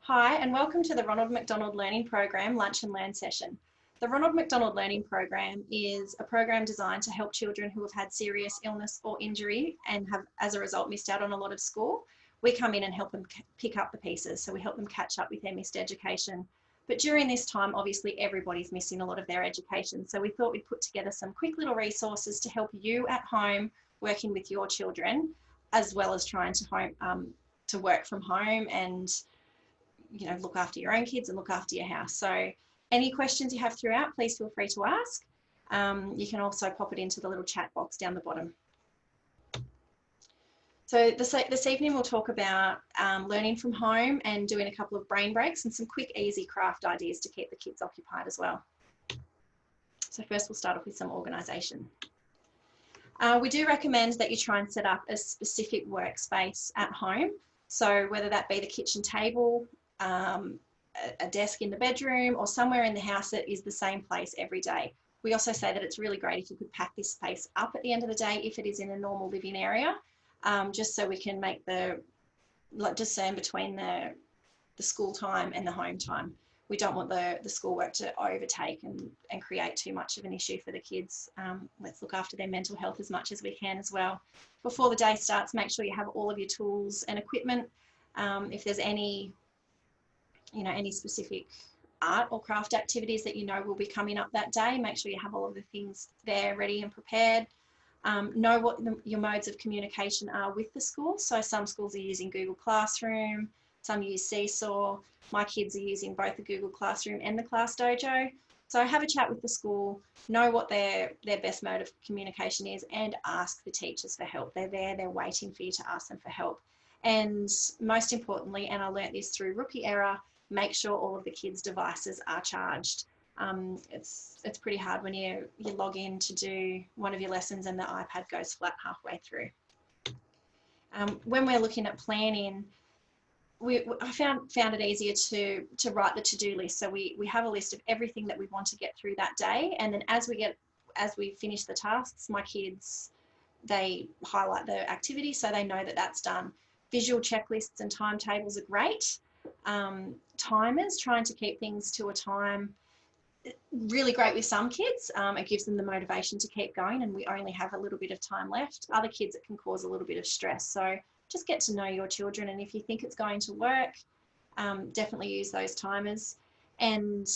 Hi, and welcome to the Ronald McDonald Learning Program Lunch and Learn session. The Ronald McDonald Learning Program is a program designed to help children who have had serious illness or injury and have, as a result, missed out on a lot of school. We come in and help them pick up the pieces, so we help them catch up with their missed education. But during this time, obviously, everybody's missing a lot of their education, so we thought we'd put together some quick little resources to help you at home working with your children, as well as trying to work from home and look after your own kids and look after your house. So any questions you have throughout, please feel free to ask. You can also pop it into the little chat box down the bottom. So this evening we'll talk about learning from home and doing a couple of brain breaks and some quick, easy craft ideas to keep the kids occupied as well. So first we'll start off with some organisation. We do recommend that you try and set up a specific workspace at home. So whether that be the kitchen table, a desk in the bedroom, or somewhere in the house that is the same place every day. We also say that it's really great if you could pack this space up at the end of the day if it is in a normal living area, just so we can make discern between the school time and the home time. We don't want the schoolwork to overtake and create too much of an issue for the kids. Let's look after their mental health as much as we can as well. Before the day starts, make sure you have all of your tools and equipment. If there's any specific art or craft activities that will be coming up that day, make sure you have all of the things there ready and prepared. Know what your modes of communication are with the school. So some schools are using Google Classroom, some use Seesaw. My kids are using both the Google Classroom and the Class Dojo. So have a chat with the school, know what their best mode of communication is, and ask the teachers for help. They're there, they're waiting for you to ask them for help. And most importantly, and I learnt this through rookie error, make sure all of the kids' devices are charged. It's pretty hard when you log in to do one of your lessons and the iPad goes flat halfway through. When we're looking at planning, I found it easier to write the to-do list. So we have a list of everything that we want to get through that day, and then as we finish the tasks, my kids, they highlight the activity so they know that that's done. Visual checklists and timetables are great. Timers, trying to keep things to a time, really great with some kids. It gives them the motivation to keep going, and we only have a little bit of time left. Other kids, it can cause a little bit of stress. So just get to know your children, and if you think it's going to work, definitely use those timers, and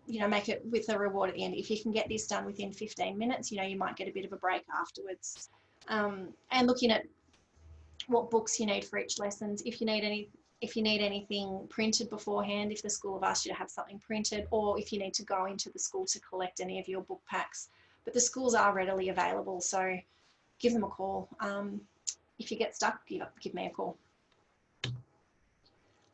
make it with a reward at the end. If you can get this done within 15 minutes, you might get a bit of a break afterwards. And looking at what books you need for each lesson. If you need anything printed beforehand, if the school have asked you to have something printed, or if you need to go into the school to collect any of your book packs. But the schools are readily available, so give them a call. If you get stuck, give me a call.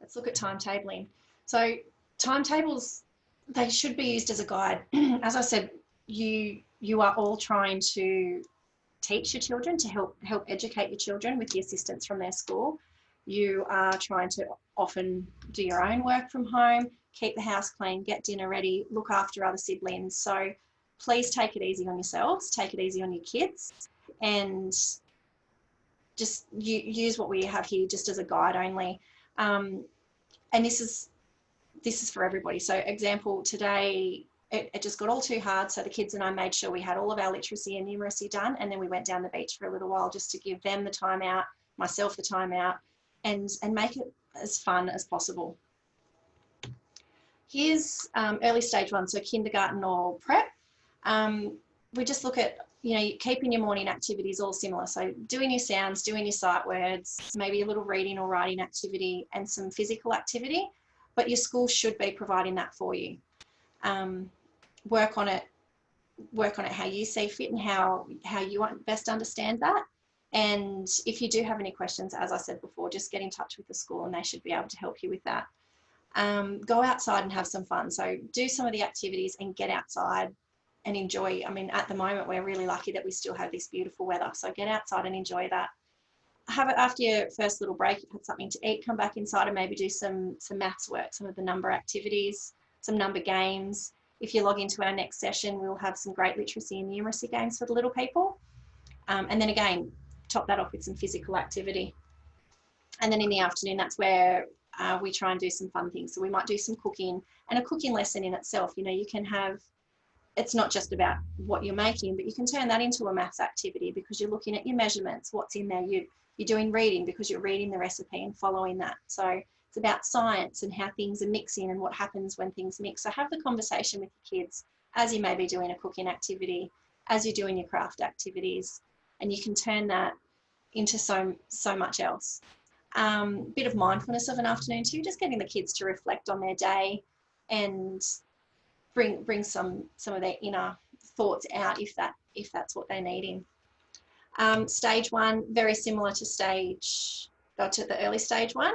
Let's look at timetabling. So timetables, they should be used as a guide. As I said, you are all trying to teach your children, to help educate your children with the assistance from their school. You are trying to often do your own work from home, keep the house clean, get dinner ready, look after other siblings. So please take it easy on yourselves, take it easy on your kids, and just use what we have here just as a guide only. And this is for everybody. So example, today, it just got all too hard, so the kids and I made sure we had all of our literacy and numeracy done, and then we went down the beach for a little while just to give them the time out, myself the time out, and make it as fun as possible. Here's early stage one, so kindergarten or prep. We just look at, keeping your morning activities all similar. So doing your sounds, doing your sight words, maybe a little reading or writing activity and some physical activity, but your school should be providing that for you. Work on it how you see fit and how you best understand that. And if you do have any questions, as I said before, just get in touch with the school and they should be able to help you with that. Go outside and have some fun. So do some of the activities and get outside and enjoy. I mean, at the moment, we're really lucky that we still have this beautiful weather. So get outside and enjoy that. Have it after your first little break, you've had something to eat, come back inside and maybe do some maths work, some of the number activities, some number games. If you log into our next session, we'll have some great literacy and numeracy games for the little people. And then again, top that off with some physical activity. And then in the afternoon, that's where we try and do some fun things. So we might do some cooking, and a cooking lesson in itself, you know, you can have, it's not just about what you're making, but you can turn that into a maths activity because you're looking at your measurements, what's in there. You're doing reading because you're reading the recipe and following that. So it's about science and how things are mixing and what happens when things mix. So have the conversation with your kids as you may be doing a cooking activity, as you're doing your craft activities, and you can turn that into so much else. Bit of mindfulness of an afternoon too, just getting the kids to reflect on their day and bring some of their inner thoughts out if that's what they're needing. Stage 1, very similar to the early stage 1,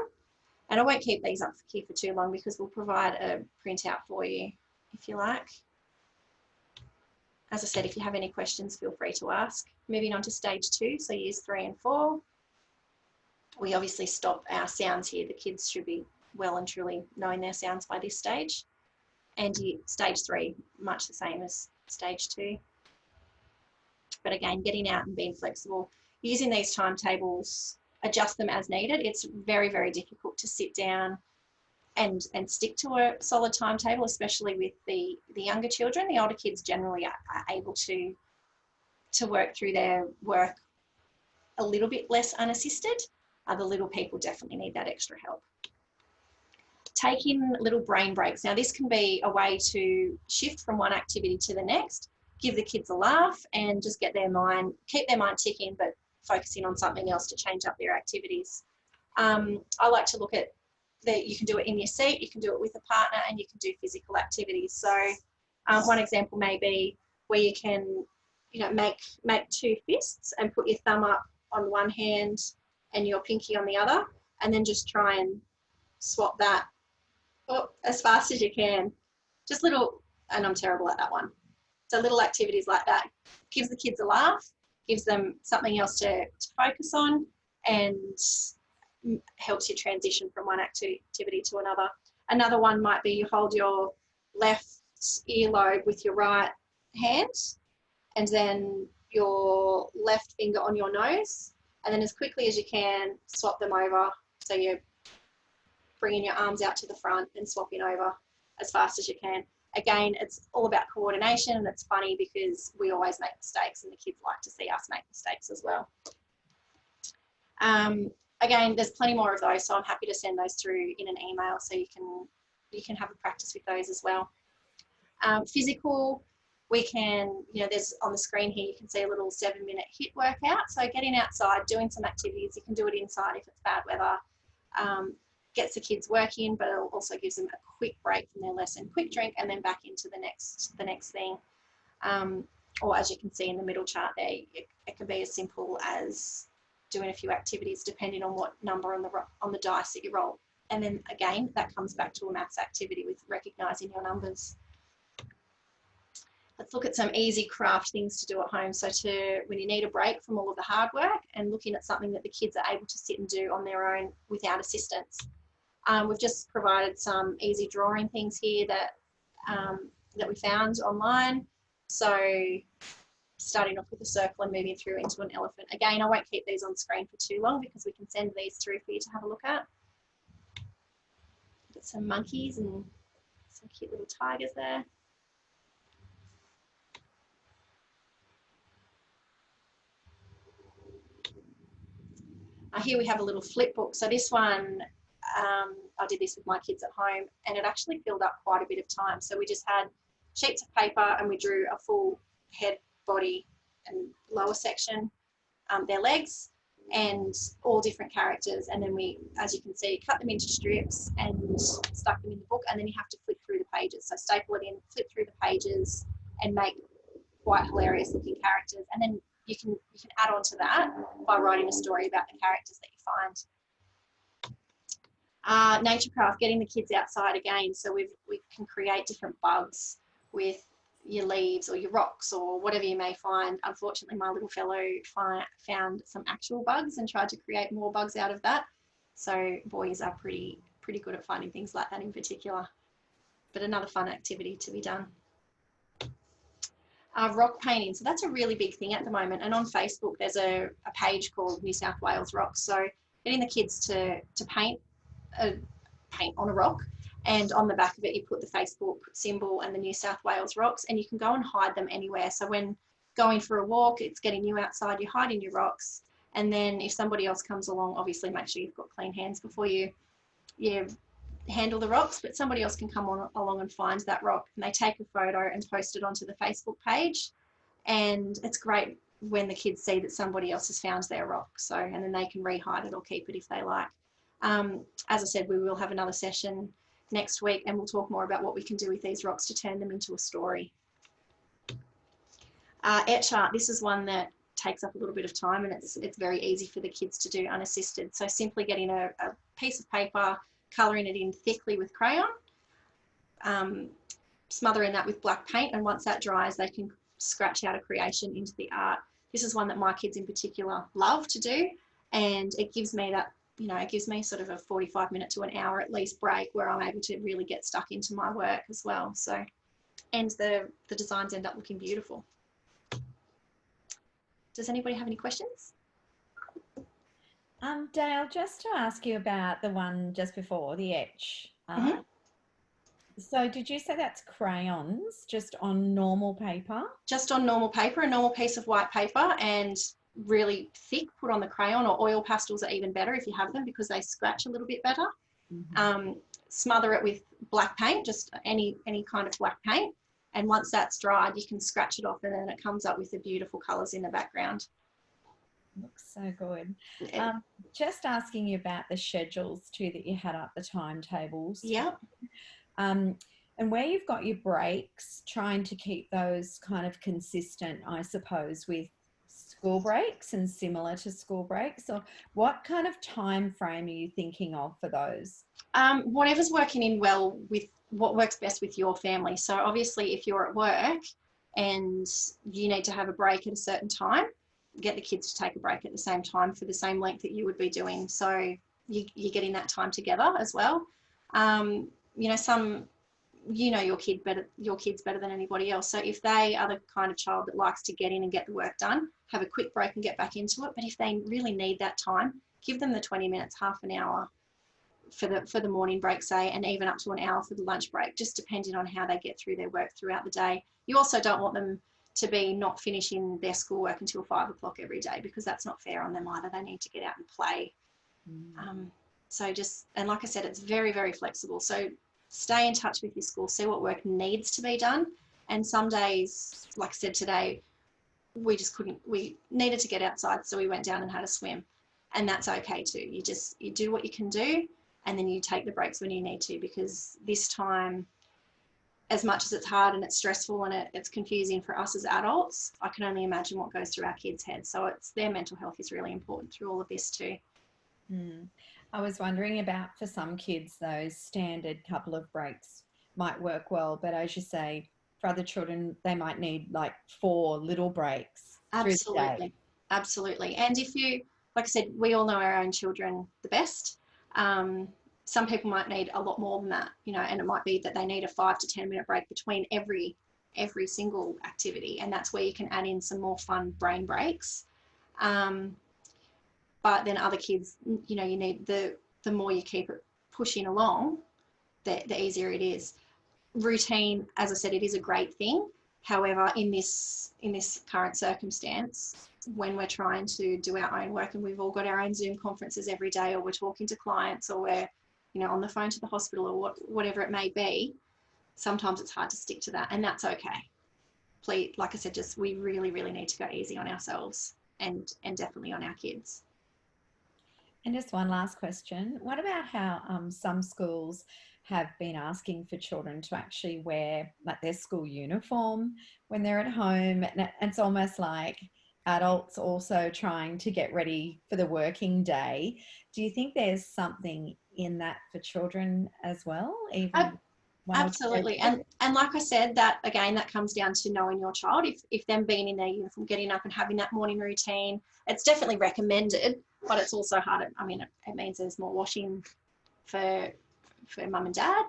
and I won't keep these up here for too long because we'll provide a printout for you if you like. As I said, if you have any questions, feel free to ask. Moving on to stage 2, so years 3 and 4. We obviously stop our sounds here. The kids should be well and truly knowing their sounds by this stage. And stage 3, much the same as stage 2. But again, getting out and being flexible, using these timetables, adjust them as needed. It's very, very difficult to sit down and stick to a solid timetable, especially with the younger children. The older kids generally are able to work through their work a little bit less unassisted. The little people definitely need that extra help. Taking little brain breaks. Now this can be a way to shift from one activity to the next, give the kids a laugh and just keep their mind ticking, but focusing on something else to change up their activities. I like to look at that. You can do it in your seat, you can do it with a partner, and you can do physical activities. So one example may be where you can, you know, make 2 fists and put your thumb up on one hand and your pinky on the other, and then just try and swap that as fast as you can. Just little, and I'm terrible at that one. So little activities like that gives the kids a laugh, gives them something else to focus on, and helps you transition from one activity to another. Another one might be you hold your left earlobe with your right hand, and then your left finger on your nose, and then as quickly as you can, swap them over. So you're bringing your arms out to the front and swapping over as fast as you can. Again, it's all about coordination, and it's funny because we always make mistakes and the kids like to see us make mistakes as well. Again, there's plenty more of those, so I'm happy to send those through in an email so you can have a practice with those as well. Physical, we can, you know, there's on the screen here, you can see a little 7-minute HIIT workout. So getting outside, doing some activities, you can do it inside if it's bad weather. Gets the kids working, but it also gives them a quick break from their lesson, quick drink, and then back into the next thing. Or as you can see in the middle chart there, it can be as simple as doing a few activities depending on what number on the dice that you roll. And then again, that comes back to a maths activity with recognising your numbers. Let's look at some easy craft things to do at home. So when you need a break from all of the hard work, and looking at something that the kids are able to sit and do on their own without assistance. We've just provided some easy drawing things here that we found online. So starting off with a circle and moving through into an elephant. Again, I won't keep these on screen for too long because we can send these through for you to have a look at. Got some monkeys and some cute little tigers there. Here we have a little Flipbook. So this one, I did this with my kids at home, and it actually filled up quite a bit of time. So we just had sheets of paper and we drew a full head, body and lower section, their legs, and all different characters. And then we, as you can see, cut them into strips and stuck them in the book, and then you have to flip through the pages. So staple it in, flip through the pages and make quite hilarious looking characters. And then you can add on to that by writing a story about the characters that you find. Naturecraft, getting the kids outside again. So we can create different bugs with your leaves or your rocks or whatever you may find. Unfortunately, my little fellow found some actual bugs and tried to create more bugs out of that. So boys are pretty good at finding things like that in particular. But another fun activity to be done. Rock painting. So that's a really big thing at the moment. And on Facebook, there's a page called New South Wales Rocks. So getting the kids to paint paint on a rock, and on the back of it you put the Facebook symbol and the New South Wales rocks, and you can go and hide them anywhere. So when going for a walk, it's getting you outside, you're hiding your rocks, and then if somebody else comes along, obviously make sure you've got clean hands before you handle the rocks, but somebody else can come along and find that rock, and they take a photo and post it onto the Facebook page. And it's great when the kids see that somebody else has found their rock, so, and then they can re-hide it or keep it if they like. As I said, we will have another session next week, and we'll talk more about what we can do with these rocks to turn them into a story. Etch art, this is one that takes up a little bit of time, and it's very easy for the kids to do unassisted. So simply getting a piece of paper, colouring it in thickly with crayon, smothering that with black paint, and once that dries, they can scratch out a creation into the art. This is one that my kids in particular love to do, and it gives me that, you know, it gives me sort of a 45-minute to an hour at least break where I'm able to really get stuck into my work as well. So, and the designs end up looking beautiful. Does anybody have any questions? Dale, just to ask you about the one just before, the etch. So did you say that's crayons just on normal paper? Just on normal paper, a normal piece of white paper, and really thick, put on the crayon, or oil pastels are even better if you have them because they scratch a little bit better. Smother it with black paint, just any kind of black paint. And once that's dried, you can scratch it off, and then it comes up with the beautiful colours in the background. Looks so good. Just asking you about the schedules too that you had up, the timetables. Yeah. And where you've got your breaks, trying to keep those kind of consistent, I suppose, with school breaks and similar to school breaks. Or what kind of time frame are you thinking of for those? Whatever's working in well with what works best with your family. So obviously if you're at work and you need to have a break at a certain time, get the kids to take a break at the same time for the same length that you would be doing. So you're getting that time together as well. You know, your kids better than anybody else. So if they are the kind of child that likes to get in and get the work done, have a quick break and get back into it. But if they really need that time, give them the 20 minutes, half an hour for the morning break, say, and even up to an hour for the lunch break, just depending on how they get through their work throughout the day. You also don't want them to be not finishing their schoolwork until 5 o'clock every day, because that's not fair on them either. They need to get out and play. So just, and like I said, it's very, very flexible. So stay in touch with your school, see what work needs to be done. And some days, like I said today, we needed to get outside, so we went down and had a swim, and that's okay too. You do what you can do, and then you take the breaks when you need to, because this time, as much as it's hard and it's stressful and it's confusing for us as adults, I can only imagine what goes through our kids' heads. So their mental health is really important through all of this too. I was wondering about, for some kids, those standard couple of breaks might work well, but as you say, for other children, they might need like 4 little breaks. Absolutely. Absolutely. And if you, like I said, we all know our own children the best. Some people might need a lot more than that, you know, and it might be that they need a 5 to 10 minute break between every single activity, and that's where you can add in some more fun brain breaks. But then other kids, you know, you need the more you keep it pushing along, the easier it is. Routine, as I said, it is a great thing. However, in this current circumstance, when we're trying to do our own work and we've all got our own Zoom conferences every day, or we're talking to clients, or we're, you know, on the phone to the hospital, or whatever it may be, sometimes it's hard to stick to that, and that's okay. Please, like I said, just we really, really need to go easy on ourselves and definitely on our kids. And just one last question. What about how some schools have been asking for children to actually wear like their school uniform when they're at home? And it's almost like adults also trying to get ready for the working day. Do you think there's something in that for children as well? Absolutely. And like I said, that again, that comes down to knowing your child. If them being in their uniform, getting up and having that morning routine, it's definitely recommended, but it's also hard. I mean, it means there's more washing for mum and dad.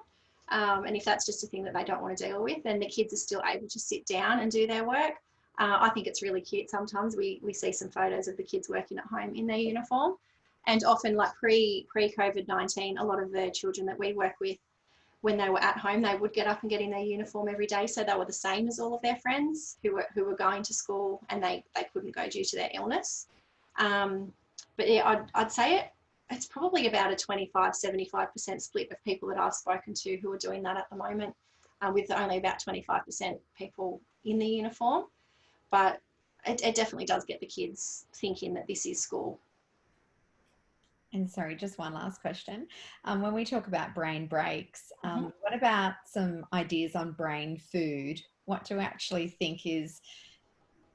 And if that's just a thing that they don't want to deal with, then the kids are still able to sit down and do their work. I think it's really cute. Sometimes we see some photos of the kids working at home in their uniform. And often, like pre-COVID-19, a lot of the children that we work with, when they were at home, they would get up and get in their uniform every day. So they were the same as all of their friends who were going to school, and they couldn't go due to their illness. But yeah, I'd say it's probably about a 25-75% split of people that I've spoken to who are doing that at the moment, with only about 25% people in the uniform. But it definitely does get the kids thinking that this is school. And sorry, just one last question. When we talk about brain breaks, what about some ideas on brain food? What do you actually think is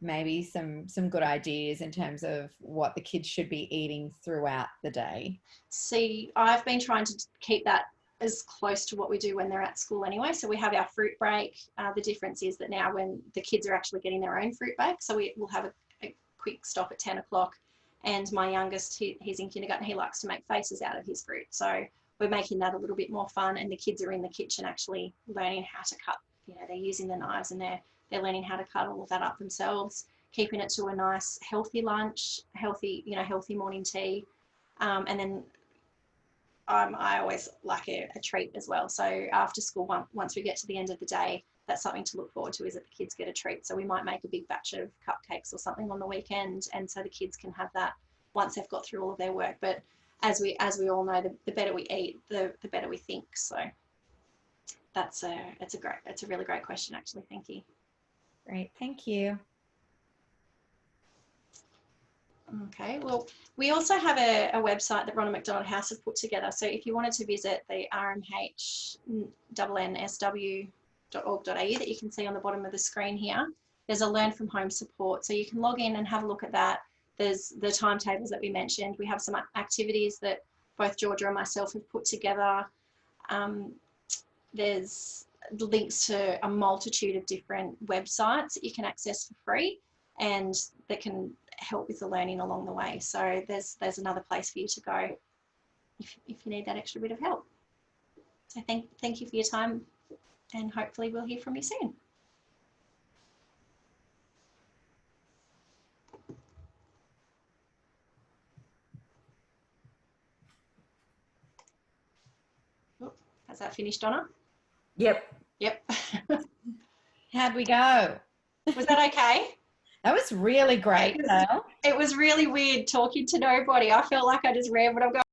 maybe some good ideas in terms of what the kids should be eating throughout the day? See, I've been trying to keep that as close to what we do when they're at school anyway. So we have our fruit break. The difference is that now when the kids are actually getting their own fruit break, so we'll have a quick stop at 10 o'clock. And my youngest, he's in kindergarten, he likes to make faces out of his fruit. So we're making that a little bit more fun, and the kids are in the kitchen actually learning how to cut. You know, they're using the knives, and they're learning how to cut all of that up themselves, keeping it to a nice healthy lunch, healthy morning tea. And then I always like a treat as well. So after school, once we get to the end of the day, that's something to look forward to, is that the kids get a treat. So we might make a big batch of cupcakes or something on the weekend, and so the kids can have that once they've got through all of their work. But as we all know, the better we eat, the better we think. So it's a really great question, actually. Thank you. Great, thank you. Okay, well, we also have a website that Ronald McDonald House have put together. So if you wanted to visit the rmhnnsw.org.au that you can see on the bottom of the screen here, there's a learn from home support. So you can log in and have a look at that. There's the timetables that we mentioned. We have some activities that both Georgia and myself have put together. There's links to a multitude of different websites that you can access for free, and that can help with the learning along the way. So there's another place for you to go if you need that extra bit of help. So thank you for your time, and hopefully we'll hear from you soon. Has that finished, Donna? Yep. Yep. How'd we go? Was that okay? That was really great. It was really weird talking to nobody. I felt like I just rambled. I'm going,